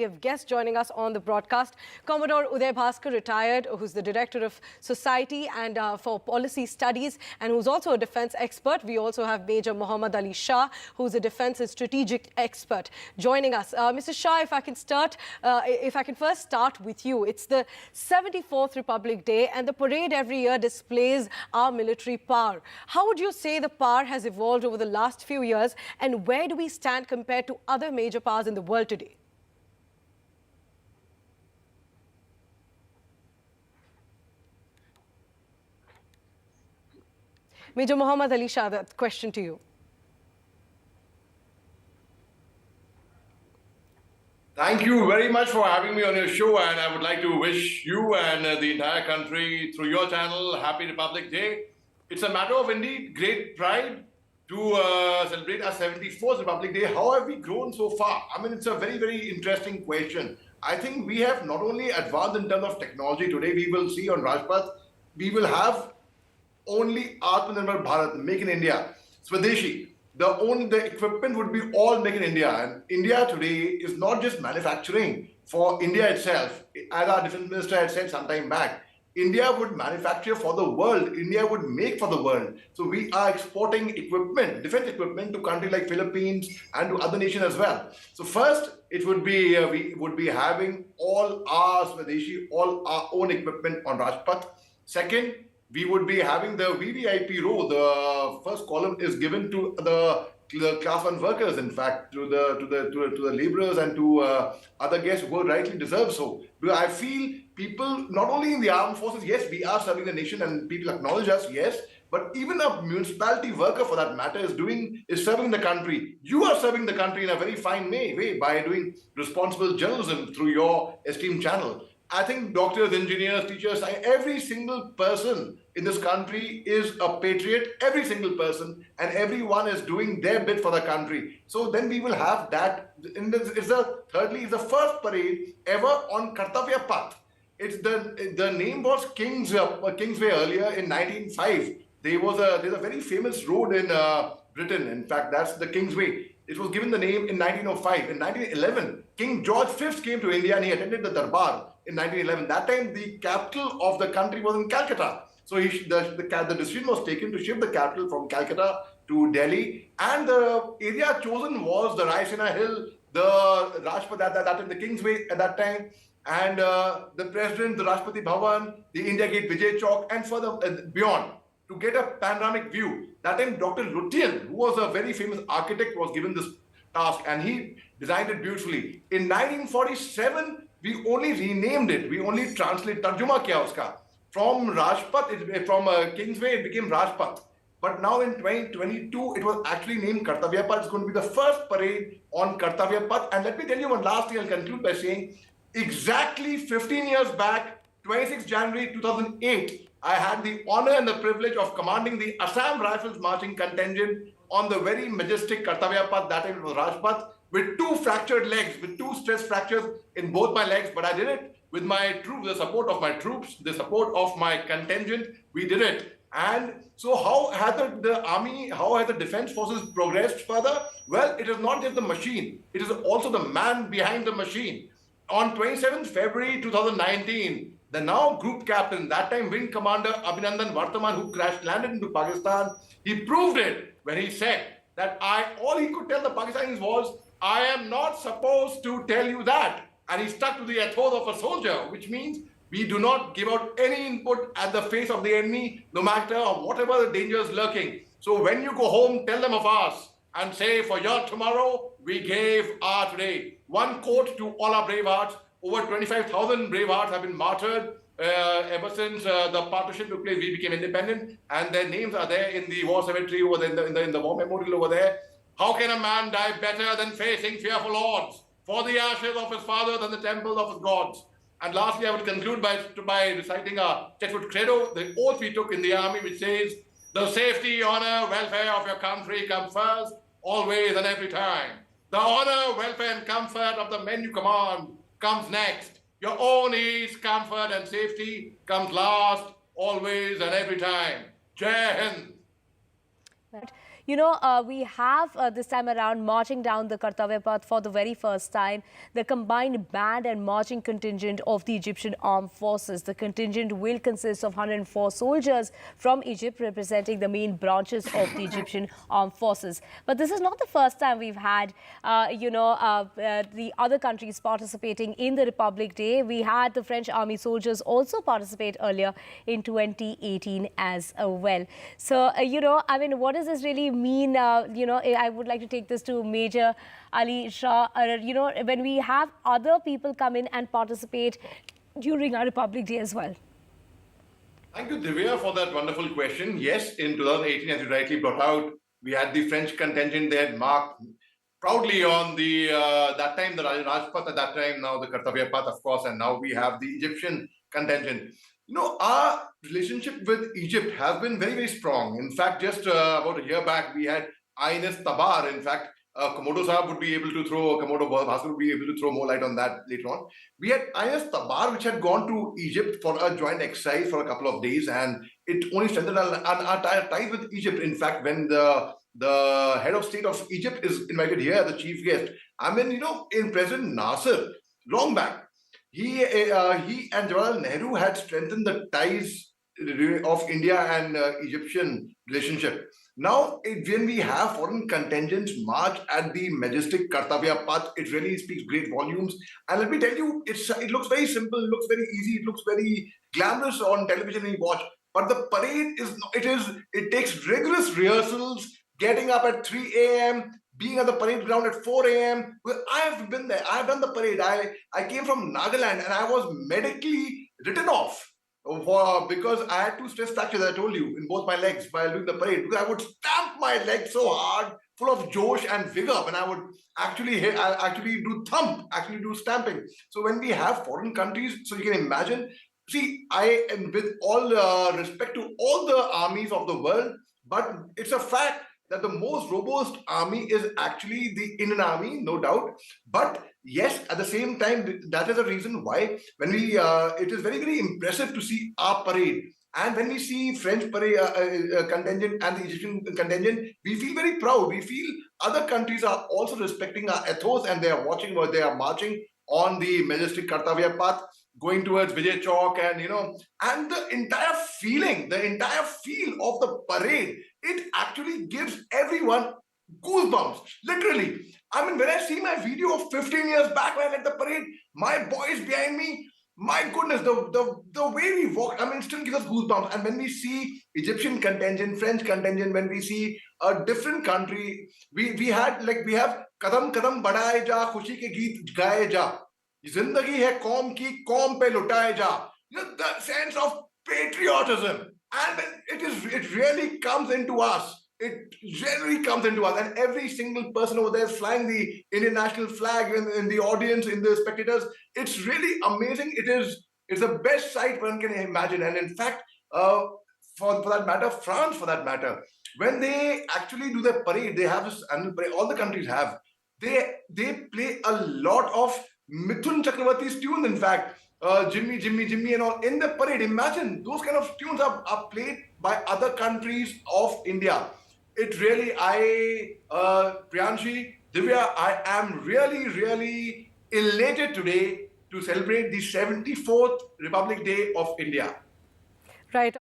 have guests joining us on the broadcast. Commodore Uday Bhaskar, retired, who's the Director of Society and for Policy Studies, and who's also a defense expert. We also have Major Mohammed Ali Shah, who's a defense and strategic expert, joining us. Mr. Shah, if I can first start with you. It's the 74th Republic Day, and the parade every year displays our military power. How would you say the power has evolved over the last few years, and where do we stand compared to other major powers in the world today? Major Mohammed Ali Shah, that question to you. Thank you very much for having me on your show, and I would like to wish you and the entire country through your channel Happy Republic Day. It's a matter of indeed great pride to celebrate our 74th Republic Day. How have we grown so far? I mean, it's a very, very interesting question. I think we have not only advanced in terms of technology. Today, we will see on Rajpath, we will have only Atmanirbhar Bharat, Make in India, Swadeshi. The equipment would be all made in India. And India today is not just manufacturing for India itself. As our defense minister had said some time back, India would manufacture for the world. India would make for the world. So we are exporting equipment, defense equipment, to countries like Philippines and to other nations as well. So first, it would be we would be having all our Swadeshi, all our own equipment on Rajpath. Second, we would be having the VVIP row. The first column is given to the class 1 workers, in fact, to the laborers and to other guests who rightly deserve so. Because I feel people, not only in the armed forces, yes, we are serving the nation and people acknowledge us, yes, but even a municipality worker, for that matter, is serving the country. You are serving the country in a very fine way by doing responsible journalism through your esteemed channel. I think doctors, engineers, teachers, every single person in this country is a patriot, every single person, and everyone is doing their bit for the country. So then we will have that. Thirdly, it's the first parade ever on Kartavya Path. It's the name was Kingsway earlier in 1905. There's a very famous road in Britain. In fact, that's the Kingsway. It was given the name in 1905. In 1911, King George V came to India and he attended the Darbar in 1911. That time, the capital of the country was in Calcutta. So the decision was taken to shift the capital from Calcutta to Delhi. And the area chosen was the Raisina Hill, the Rajpath, that is the Kingsway at that time, and the President, the Rashtrapati Bhavan, the India Gate, Vijay Chowk, and further beyond, to get a panoramic view. That time, Dr. Lutyens, who was a very famous architect, was given this task, and he designed it beautifully. In 1947, we only renamed it. We only translated, tarjuma kiya uska. From Rajpath, from Kingsway, it became Rajpath. But now in 2022, it was actually named Kartavya Path. It's going to be the first parade on Kartavya Path. And let me tell you one last thing. I'll conclude by saying, exactly 15 years back, 26 January 2008, I had the honor and the privilege of commanding the Assam Rifles marching contingent on the very majestic Kartavya Path, that time it was Rajpath, with 2 fractured legs, with 2 stress fractures in both my legs. But I did it with my troops, the support of my troops, the support of my contingent. We did it. And so how has the army, how has the defense forces progressed further? Well, it is not just the machine. It is also the man behind the machine. On 27th February 2019, the now group captain, that time Wing Commander Abhinandan Vartaman, who landed into Pakistan, he proved it when he said that all he could tell the Pakistanis was, I am not supposed to tell you that. And he stuck to the ethos of a soldier, which means we do not give out any input at the face of the enemy, no matter whatever the danger is lurking. So when you go home, tell them of us and say, for your tomorrow, we gave our today. One quote to all our brave hearts. Over 25,000 brave hearts have been martyred ever since the partition took place. We became independent, and their names are there in the war cemetery over there, in the war memorial over there. How can a man die better than facing fearful odds? For the ashes of his fathers and the temples of his gods. And lastly, I would conclude by reciting a Chetwood Credo, the oath we took in the army, which says, the safety, honor, welfare of your country come first, always and every time. The honor, welfare, and comfort of the men you command comes next. Your own ease, comfort, and safety comes last, always and every time. Jai Hind. we have this time around marching down the Kartavya Path for the very first time, the combined band and marching contingent of the Egyptian Armed Forces. The contingent will consist of 104 soldiers from Egypt representing the main branches of the Egyptian Armed Forces. But this is not the first time we've had, the other countries participating in the Republic Day. We had the French Army soldiers also participate earlier in 2018 as well. So, I mean, what does this really mean? I would like to take this to Major Ali Shah. When we have other people come in and participate during our Republic Day as well. Thank you, Divya, for that wonderful question. Yes, in 2018, as you rightly brought out, we had the French contingent there marked proudly on the that time the Rajpath at that time, now the Kartavya Path, of course, and now we have the Egyptian contingent. Our relationship with Egypt has been very, very strong. In fact, just about a year back, we had INS Tabar. In fact, Komodo Saab would be able to throw, Komodo Bhaskar would be able to throw more light on that later on. We had INS Tabar, which had gone to Egypt for a joint exercise for a couple of days, and it only strengthened our ties with Egypt. In fact, when the head of state of Egypt is invited here, the chief guest, I mean, in President Nasser, long back, he and Jawaharlal Nehru had strengthened the ties of India and Egyptian relationship. Now, when we have foreign contingents march at the majestic Kartavya Path, it really speaks great volumes. And let me tell you, it looks very simple, it looks very easy, it looks very glamorous on television when you watch. But the parade it takes rigorous rehearsals, getting up at 3 a.m., being at the parade ground at 4 a.m. Well, I have been there. I have done the parade. I came from Nagaland and I was medically written off because I had two stress fractures, I told you, in both my legs while doing the parade. Because I would stamp my legs so hard, full of josh and vigor, and I would actually do stamping. So when we have foreign countries, so you can imagine, see, I am with all respect to all the armies of the world, but it's a fact that the most robust army is actually the Indian army, no doubt. But yes, at the same time, that is the reason why when we, it is very, very impressive to see our parade. And when we see French parade contingent and the Egyptian contingent, we feel very proud. We feel other countries are also respecting our ethos and they are watching or they are marching on the majestic Kartavya Path, going towards Vijay Chowk, and and the entire feel of the parade, it actually gives everyone goosebumps, literally. I mean, when I see my video of 15 years back when I led the parade, my boys behind me, my goodness, the way we walk, I mean, it still gives us goosebumps. And when we see Egyptian contingent, French contingent, when we see a different country, we have Kadam Kadam Badhaye Ja, Khushi Ke Geet Gaye Ja. Zindagi hai kaum ki, kaum pe lutaye ja. The sense of patriotism, and it really comes into us. It generally comes into us, and every single person over there is flying the Indian national flag in the audience, in the spectators. It's really amazing. It's the best sight one can imagine. And in fact, for that matter, France, for that matter, when they actually do their parade, they have this annual parade. All the countries have. They play a lot of Mithun Chakravarti's tunes, in fact, Jimmy, Jimmy, Jimmy, and all in the parade. Imagine those kind of tunes are played by other countries of India. It really, Priyanshi, Divya, I am really, really elated today to celebrate the 74th Republic Day of India. Right.